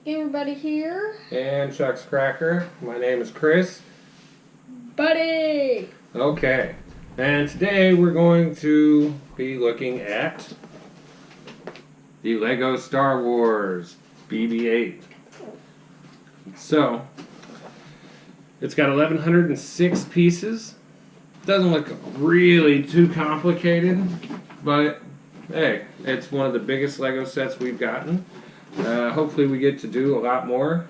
Everybody here. And Chuck's Cracker. My name is Chris. Buddy! Okay. And today we're going to be looking at the Lego Star Wars BB-8. So, it's got 1,106 pieces. Doesn't look really too complicated, but hey, it's one of the biggest Lego sets we've gotten. Hopefully we get to do a lot more.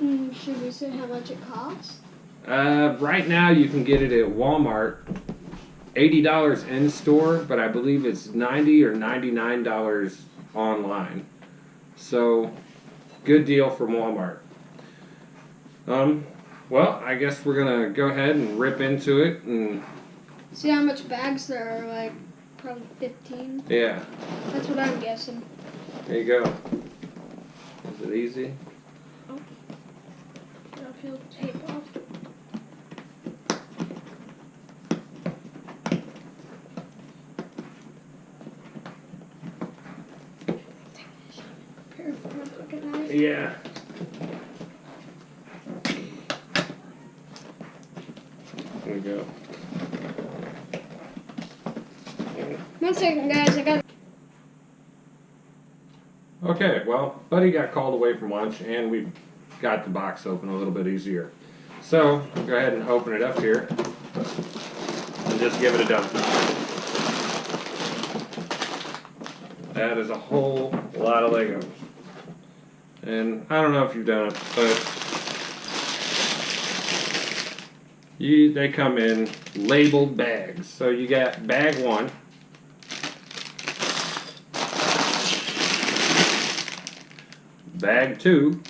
Should we say how much it costs? Right now you can get it at Walmart, $80 in store, but I believe it's $90 or $99 online. So, good deal from Walmart. Well, I guess we're gonna go ahead and rip into it and see how much bags there are, like probably 15. Yeah. That's what I'm guessing. There you go. Is it easy? Oh. I'll peel the tape off. Prepare for a pocket knife. Yeah. There we go. 1 second, guys. I got. Okay, well, Buddy got called away from lunch, and we got the box open a little bit easier. So, I'll go ahead and open it up here, and just give it a dump. That is a whole lot of Legos. And I don't know if you've done it, but they come in labeled bags. So you got bag 1. Bag 2,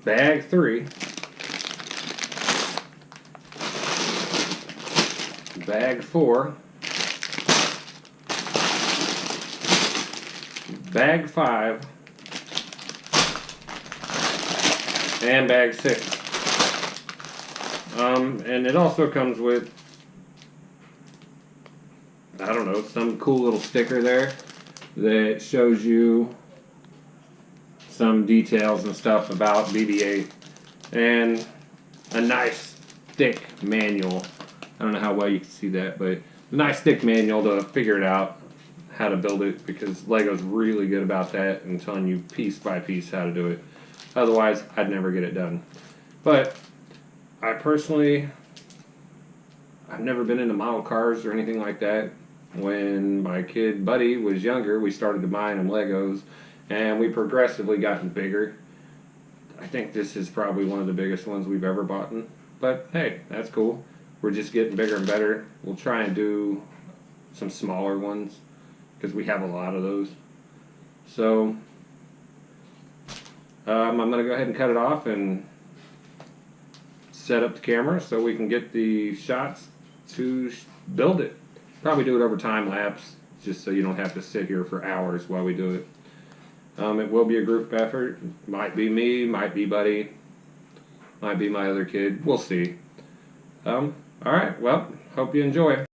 bag 3, bag 4, bag 5, and bag 6. And it also comes with, I don't know, some cool little sticker there that shows you some details and stuff about BB-8 and a nice thick manual. I don't know how well you can see that, but a nice thick manual to figure it out how to build it, because Lego's really good about that and telling you piece by piece how to do it. Otherwise, I'd never get it done. But I personally, I've never been into model cars or anything like that. When my kid Buddy was younger, we started buying him Legos, and we progressively gotten bigger. I think this is probably one of the biggest ones we've ever bought. But hey, that's cool. We're just getting bigger and better. We'll try and do some smaller ones, because we have a lot of those. So, I'm going to go ahead and cut it off and set up the camera so we can get the shots to build it. Probably do it over time lapse, just so you don't have to sit here for hours while we do it. It will be a group effort. Might be me, might be Buddy, might be my other kid. We'll see. Alright, well, hope you enjoy.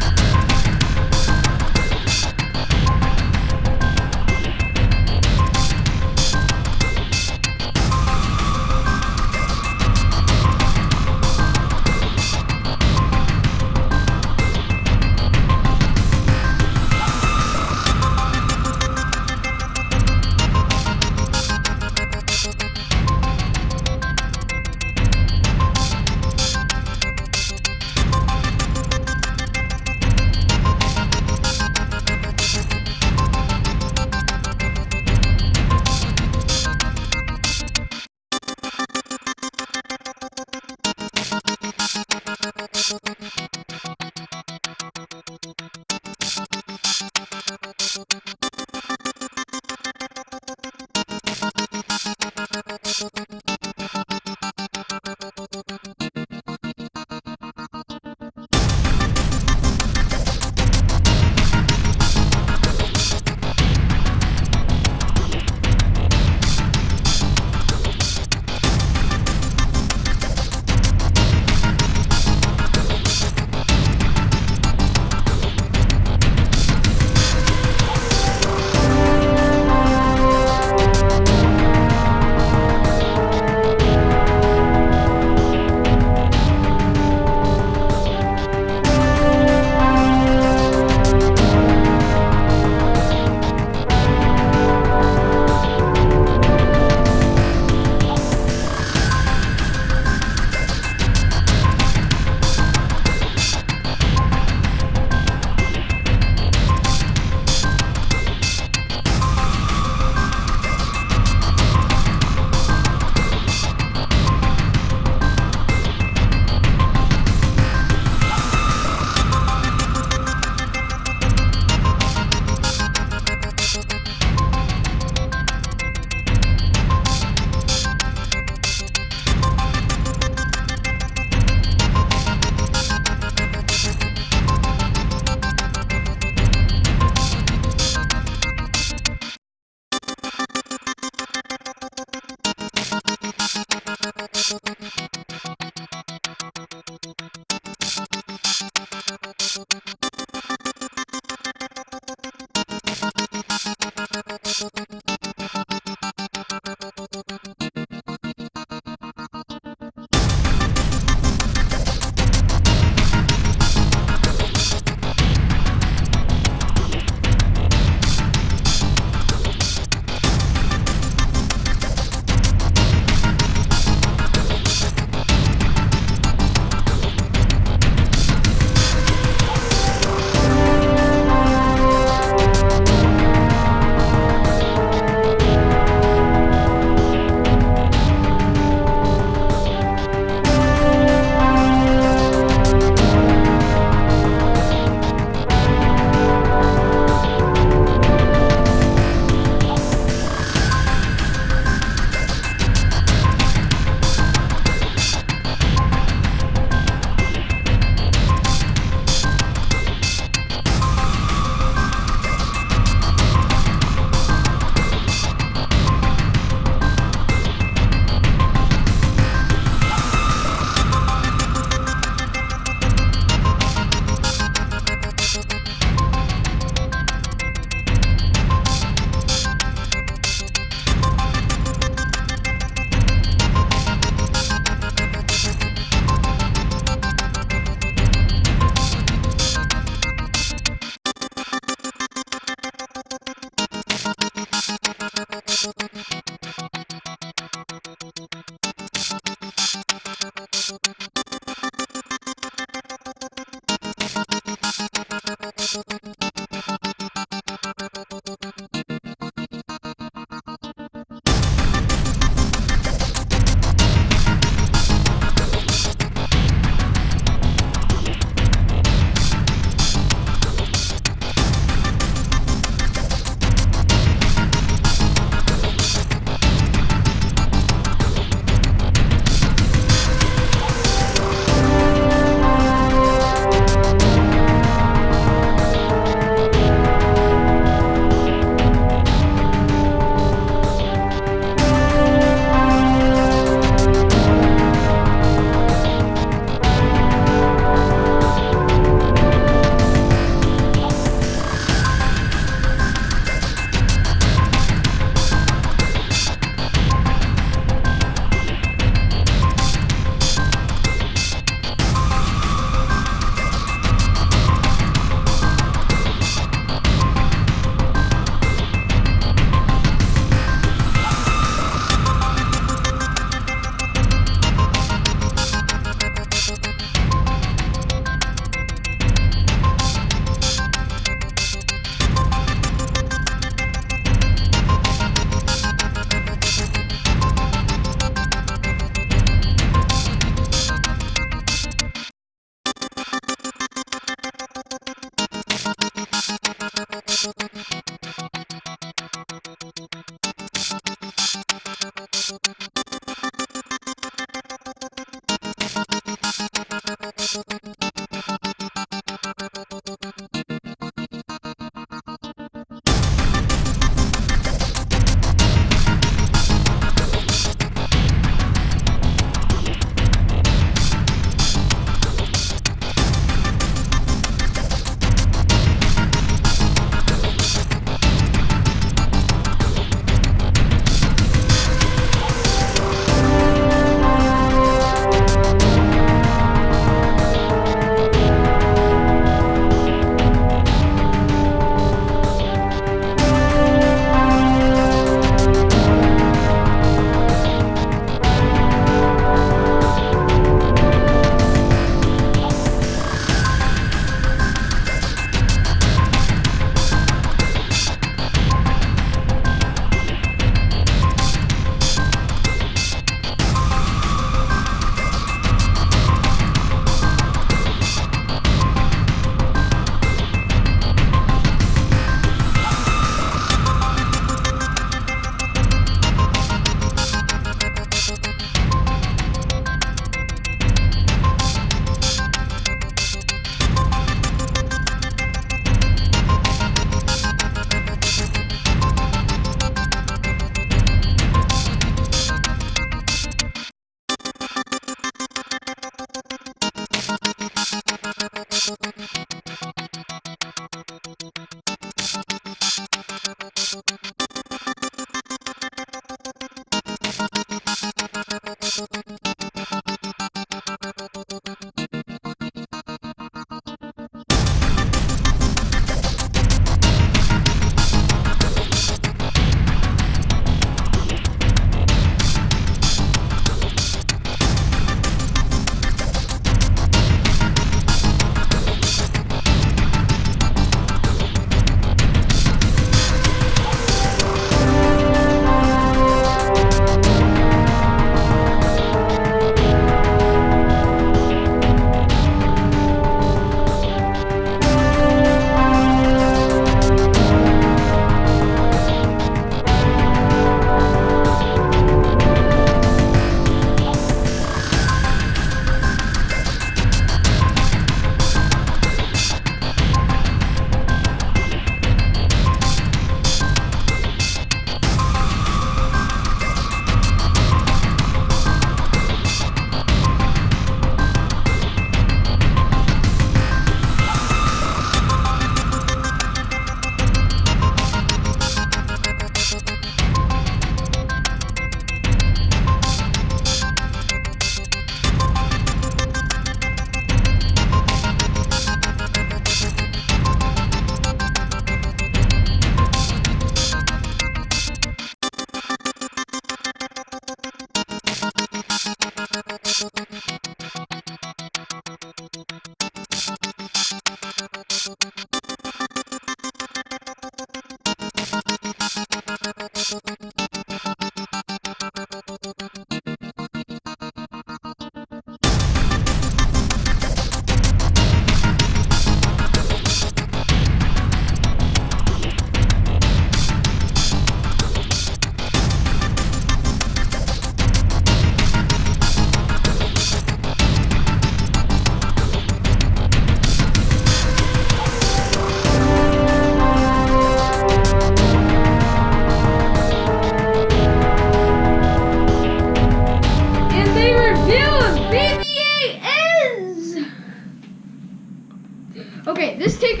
Okay, this took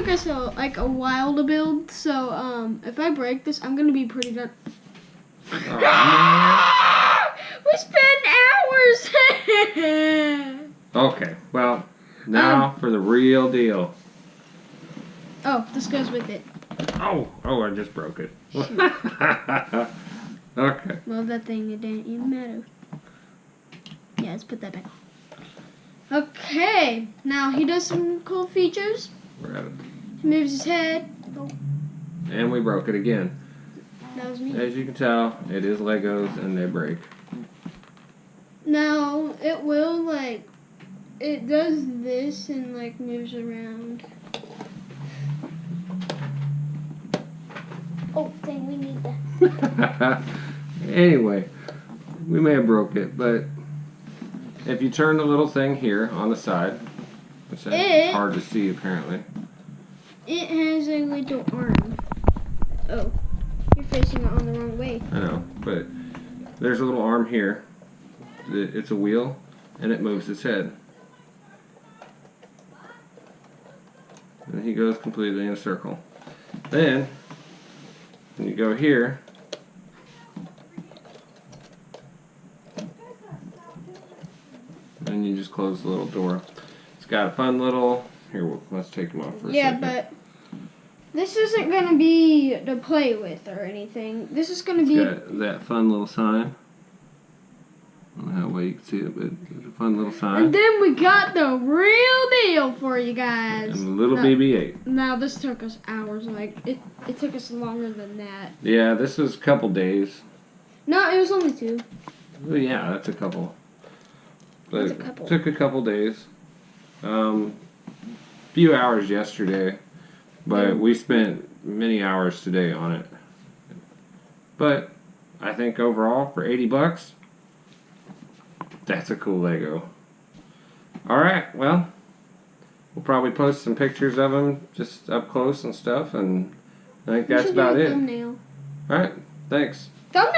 us a while to build. So if I break this, I'm gonna be pretty done. We spent hours. Okay, well, now for the real deal. Oh, this goes with it. Oh, I just broke it. Okay. Well, that thing, it didn't even matter. Yeah, let's put that back on. Okay, now he does some cool features. We're at it. He moves his head. Oh, And we broke it again. that was me. As you can tell, it is Legos and they break. Now, it will, it does this and, moves around. Oh, dang, we need that. Anyway, we may have broke it, but if you turn the little thing here on the side, which is hard to see apparently. It has a little arm. Oh, you're facing it on the wrong way. I know, but there's a little arm here. It's a wheel, and it moves its head. And he goes completely in a circle. Then, when you go here, and you just close the little door. It's got a fun little... Here, let's take them off for a second. But this isn't going to be to play with or anything. This is going to be... It's got that fun little sign. I don't know how well you can see it, but it's a fun little sign. And then we got the real deal for you guys. And a little BB-8. Now, this took us hours. It took us longer than that. Yeah, this was a couple days. No, it was only 2. Well, yeah, that's a couple. But That's a couple. it took a couple days. Few hours yesterday, but we spent many hours today on it. But I think overall, for $80, that's a cool Lego. Alright, well, we'll probably post some pictures of them just up close and stuff, and I think that's about it. Thumbnail. Alright, thanks. Thumbnail?